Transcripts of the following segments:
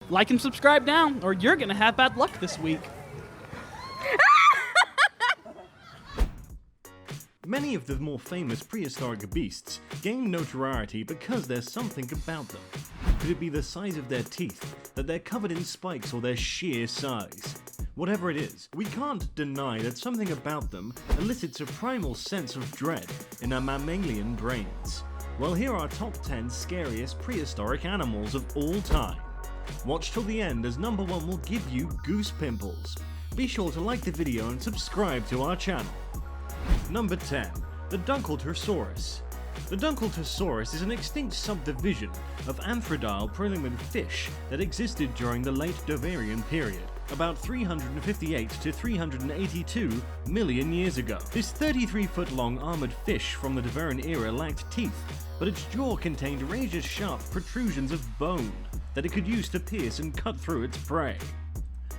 Like and subscribe now, or you're gonna have bad luck this week. Many of the more famous prehistoric beasts gain notoriety because there's something about them. Could it be the size of their teeth, that they're covered in spikes, or their sheer size? Whatever it is, we can't deny that something about them elicits a primal sense of dread in our mammalian brains. Well, here are top 10 scariest prehistoric animals of all time. Watch till the end, as number 1 will give you goose pimples. Be sure to like the video and subscribe to our channel. Number 10. The Dunkleosteus. The Dunkleosteus is an extinct subdivision of arthrodire prelimate fish that existed during the Late Devonian period, about 358 to 382 million years ago. This 33-foot-long armoured fish from the Devonian era lacked teeth, but its jaw contained razor-sharp protrusions of bone that it could use to pierce and cut through its prey.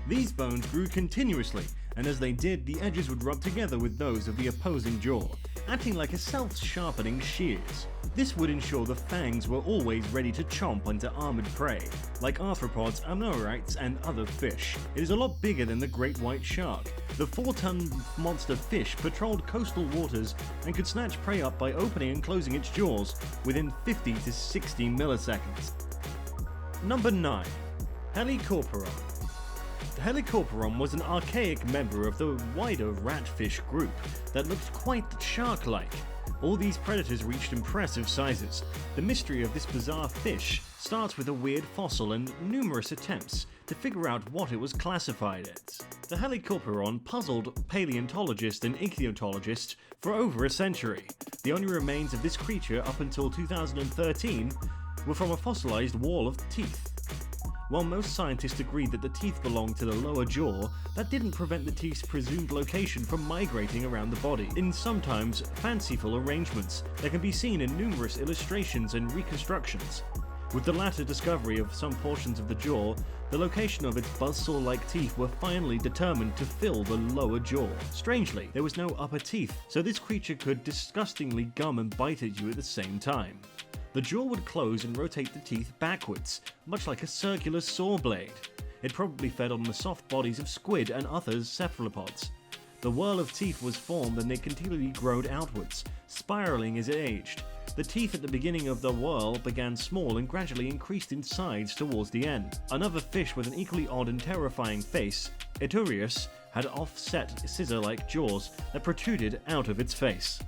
These bones grew continuously, and as they did, the edges would rub together with those of the opposing jaw, acting like a self-sharpening shears. This would ensure the fangs were always ready to chomp into armoured prey, like arthropods, ammonites, and other fish. It is a lot bigger than the great white shark. The 4-ton monster fish patrolled coastal waters and could snatch prey up by opening and closing its jaws within 50 to 60 milliseconds. Number 9. Helicoperon. The Helicoperon was an archaic member of the wider ratfish group that looked quite shark-like. All these predators reached impressive sizes. The mystery of this bizarre fish starts with a weird fossil and numerous attempts to figure out what it was classified as. The Helicoperon puzzled paleontologists and ichthyologists for over a century. The only remains of this creature up until 2013 were from a fossilized wall of teeth. While most scientists agreed that the teeth belonged to the lower jaw, that didn't prevent the teeth's presumed location from migrating around the body in sometimes fanciful arrangements that can be seen in numerous illustrations and reconstructions. With the latter discovery of some portions of the jaw, the location of its buzzsaw-like teeth were finally determined to fill the lower jaw. Strangely, there was no upper teeth, so this creature could disgustingly gum and bite at you at the same time. The jaw would close and rotate the teeth backwards, much like a circular saw blade. It probably fed on the soft bodies of squid and other cephalopods. The whirl of teeth was formed and they continually growed outwards, spiraling as it aged. The teeth at the beginning of the whirl began small and gradually increased in size towards the end. Another fish with an equally odd and terrifying face, Etereus, had offset scissor-like jaws that protruded out of its face.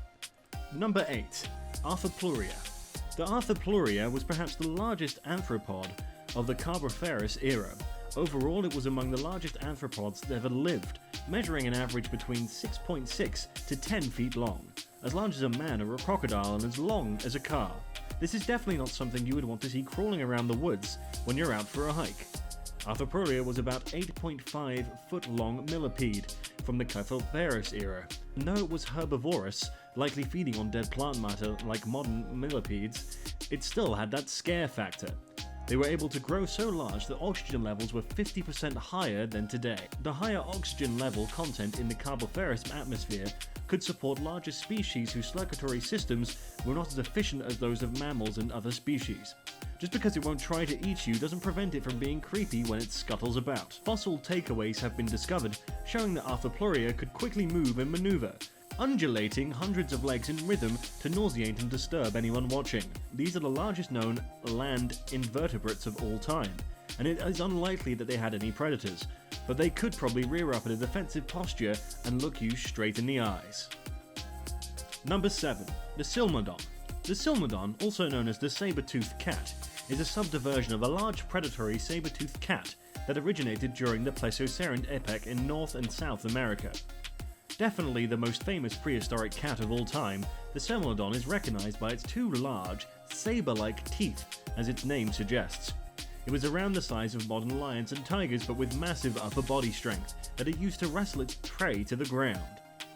Number 8. Arthropluria. The Arthropluria was perhaps the largest arthropod of the Carboniferous era. Overall, it was among the largest arthropods that ever lived, measuring an average between 6.6 to 10 feet long, as large as a man or a crocodile and as long as a car. This is definitely not something you would want to see crawling around the woods when you're out for a hike. Arthropluria was about 8.5 foot long millipede from the Carboniferous era. And though it was herbivorous, likely feeding on dead plant matter like modern millipedes, it still had that scare factor. They were able to grow so large that oxygen levels were 50% higher than today. The higher oxygen level content in the Carboniferous atmosphere could support larger species whose circulatory systems were not as efficient as those of mammals and other species. Just because it won't try to eat you doesn't prevent it from being creepy when it scuttles about. Fossil takeaways have been discovered showing that Arthropluria could quickly move and maneuver, undulating hundreds of legs in rhythm to nauseate and disturb anyone watching. These are the largest known land invertebrates of all time, and it is unlikely that they had any predators, but they could probably rear up in a defensive posture and look you straight in the eyes. Number 7. The Silmodon. The Silmodon, also known as the saber-toothed cat, is a subdivision of a large predatory saber-toothed cat that originated during the Pleistocene epoch in North and South America. Definitely the most famous prehistoric cat of all time, the Silmodon is recognized by its two large, saber-like teeth, as its name suggests. It was around the size of modern lions and tigers, but with massive upper body strength that it used to wrestle its prey to the ground.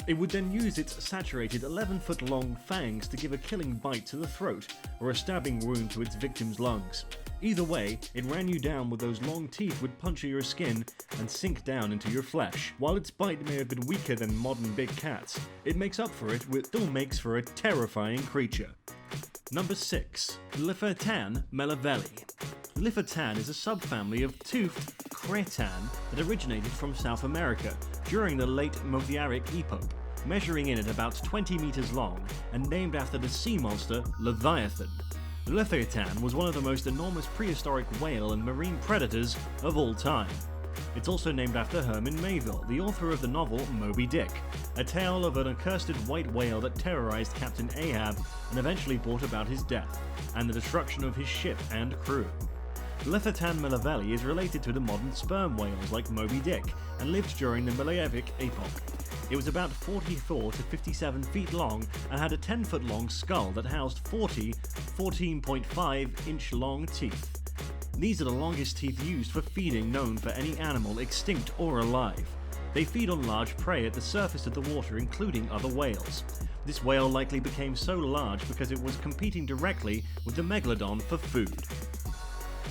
It would then use its saturated 11-foot-long fangs to give a killing bite to the throat or a stabbing wound to its victim's lungs. Either way, it ran you down with those long teeth would puncture your skin and sink down into your flesh. While its bite may have been weaker than modern big cats, it makes up for it, still makes for a terrifying creature. Number 6. Liphertan melavelli. The Lithatan is a subfamily of toothed cretan that originated from South America during the late Modiaric epoch, measuring in at about 20 meters long and named after the sea monster Leviathan. The Lithatan was one of the most enormous prehistoric whale and marine predators of all time. It's also named after Herman Melville, the author of the novel Moby Dick, a tale of an accursed white whale that terrorized Captain Ahab and eventually brought about his death, and the destruction of his ship and crew. Lithatan melavelli is related to the modern sperm whales like Moby Dick and lived during the Meliavic epoch. It was about 44 to 57 feet long and had a 10-foot long skull that housed 40 14.5-inch long teeth. These are the longest teeth used for feeding known for any animal extinct or alive. They feed on large prey at the surface of the water, including other whales. This whale likely became so large because it was competing directly with the megalodon for food.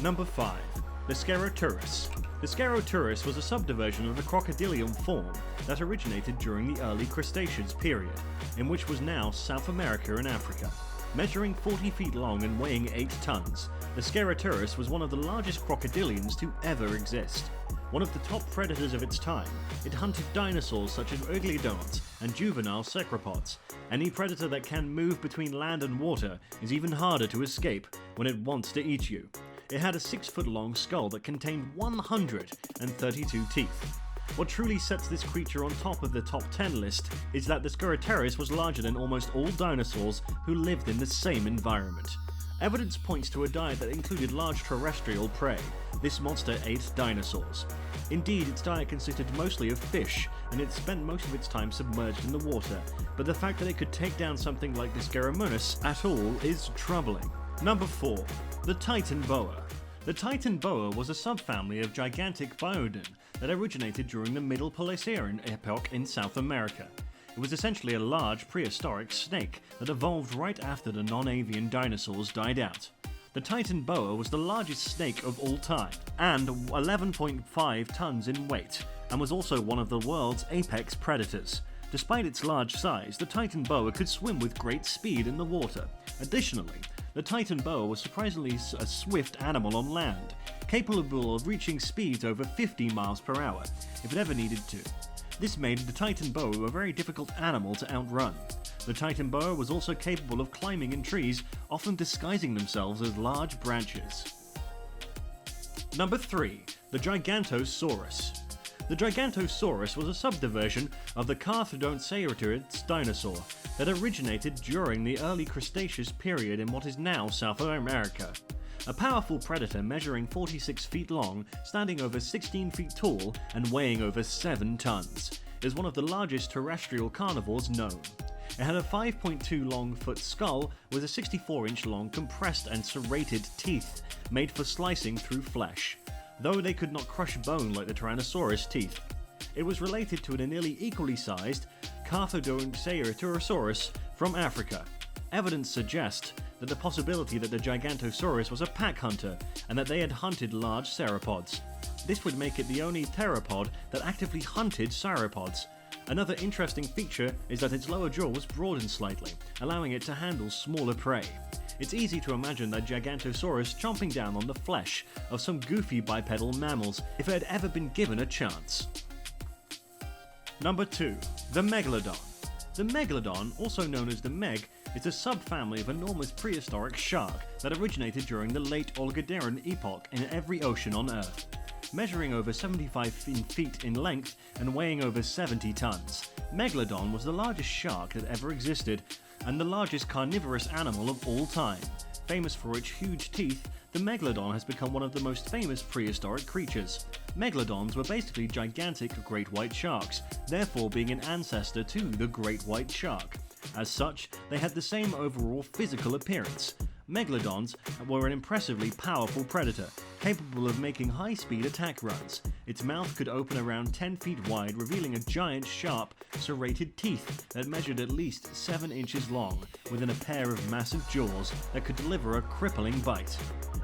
Number 5. The Scaroturus. The Scaroturus was a subdivision of the crocodilian form that originated during the early Cretaceous period, in which was now South America and Africa. Measuring 40 feet long and weighing 8 tons, the Scaroturus was one of the largest crocodilians to ever exist. One of the top predators of its time, it hunted dinosaurs such as Dunkleosteus and juvenile cephalopods. Any predator that can move between land and water is even harder to escape when it wants to eat you. It had a 6-foot long skull that contained 132 teeth. What truly sets this creature on top of the top 10 list is that the Scaroturus was larger than almost all dinosaurs who lived in the same environment. Evidence points to a diet that included large terrestrial prey. This monster ate dinosaurs. Indeed, its diet consisted mostly of fish, and it spent most of its time submerged in the water, but the fact that it could take down something like the Scaramunus at all is troubling. Number 4. The Titan boa. The Titan boa was a subfamily of gigantic Biodon that originated during the Middle Paleocene epoch in South America. It was essentially a large prehistoric snake that evolved right after the non-avian dinosaurs died out. The Titan boa was the largest snake of all time, and 11.5 tons in weight, and was also one of the world's apex predators. Despite its large size, the Titan boa could swim with great speed in the water. Additionally, the Titan boa was surprisingly a swift animal on land, capable of reaching speeds over 50 miles per hour if it ever needed to. This made the Titan boa a very difficult animal to outrun. The Titan boa was also capable of climbing in trees, often disguising themselves as large branches. Number 3. The Gigantosaurus. The Gigantosaurus was a subdivision of the Arthrodire dinosaur that originated during the early Cretaceous period in what is now South America. A powerful predator measuring 46 feet long, standing over 16 feet tall, and weighing over 7 tons. It is one of the largest terrestrial carnivores known. It had a 5.2 long foot skull with a 64-inch long compressed and serrated teeth made for slicing through flesh, though they could not crush bone like the Tyrannosaurus teeth. It was related to a nearly equally sized Carcharodonceratorosaurus from Africa. Evidence suggests that the possibility that the Gigantosaurus was a pack hunter and that they had hunted large sauropods. This would make it the only theropod that actively hunted sauropods. Another interesting feature is that its lower jaw was broadened slightly, allowing it to handle smaller prey. It's easy to imagine that Gigantosaurus chomping down on the flesh of some goofy bipedal mammals if it had ever been given a chance. Number 2. The Megalodon. The Megalodon, also known as the Meg, is a subfamily of enormous prehistoric shark that originated during the late Oligocene epoch in every ocean on Earth. Measuring over 75 feet in length and weighing over 70 tons, Megalodon was the largest shark that ever existed and the largest carnivorous animal of all time. Famous for its huge teeth, the Megalodon has become one of the most famous prehistoric creatures. Megalodons were basically gigantic great white sharks, therefore being an ancestor to the great white shark. As such, they had the same overall physical appearance. Megalodons were an impressively powerful predator, capable of making high-speed attack runs. Its mouth could open around 10 feet wide, revealing a giant, sharp, serrated teeth that measured at least 7 inches long, within a pair of massive jaws that could deliver a crippling bite.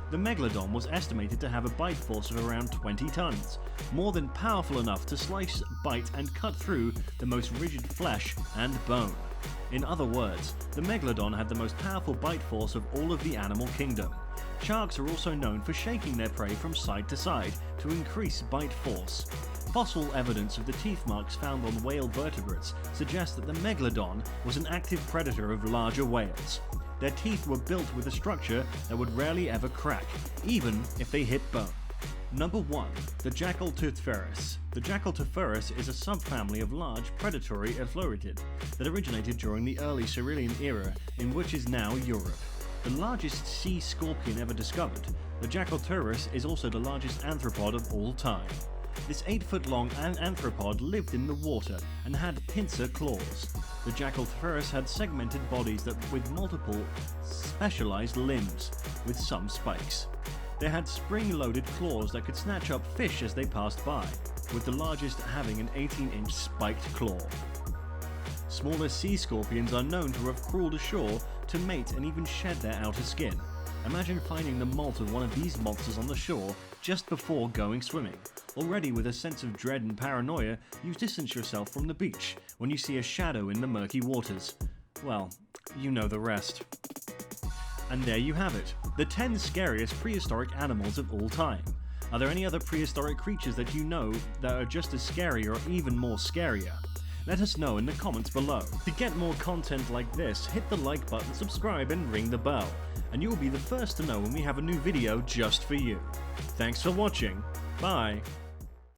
The Megalodon was estimated to have a bite force of around 20 tons, more than powerful enough to slice, bite, and cut through the most rigid flesh and bone. In other words, the Megalodon had the most powerful bite force of all of the animal kingdom. Sharks are also known for shaking their prey from side to side to increase bite force. Fossil evidence of the teeth marks found on whale vertebrates suggests that the megalodon was an active predator of larger whales. Their teeth were built with a structure that would rarely ever crack, even if they hit bone. Number 1. The Dunkleosteus. The Dunkleosteus is a subfamily of large predatory arthropods that originated during the early Silurian era in which is now Europe. The largest sea scorpion ever discovered, the Dunkleosteus is also the largest arthropod of all time. This 8-foot-long arthropod lived in the water and had pincer claws. The Dunkleosteus had segmented bodies with multiple specialized limbs, with some spikes. They had spring-loaded claws that could snatch up fish as they passed by, with the largest having an 18-inch spiked claw. Smaller sea scorpions are known to have crawled ashore to mate and even shed their outer skin. Imagine finding the molt of one of these monsters on the shore just before going swimming. Already with a sense of dread and paranoia, you distance yourself from the beach when you see a shadow in the murky waters. Well, you know the rest. And there you have it, the 10 scariest prehistoric animals of all time. Are there any other prehistoric creatures that you know that are just as scary or even more scarier? Let us know in the comments below. To get more content like this, hit the like button, subscribe and ring the bell, and you'll be the first to know when we have a new video just for you. Thanks for watching, bye!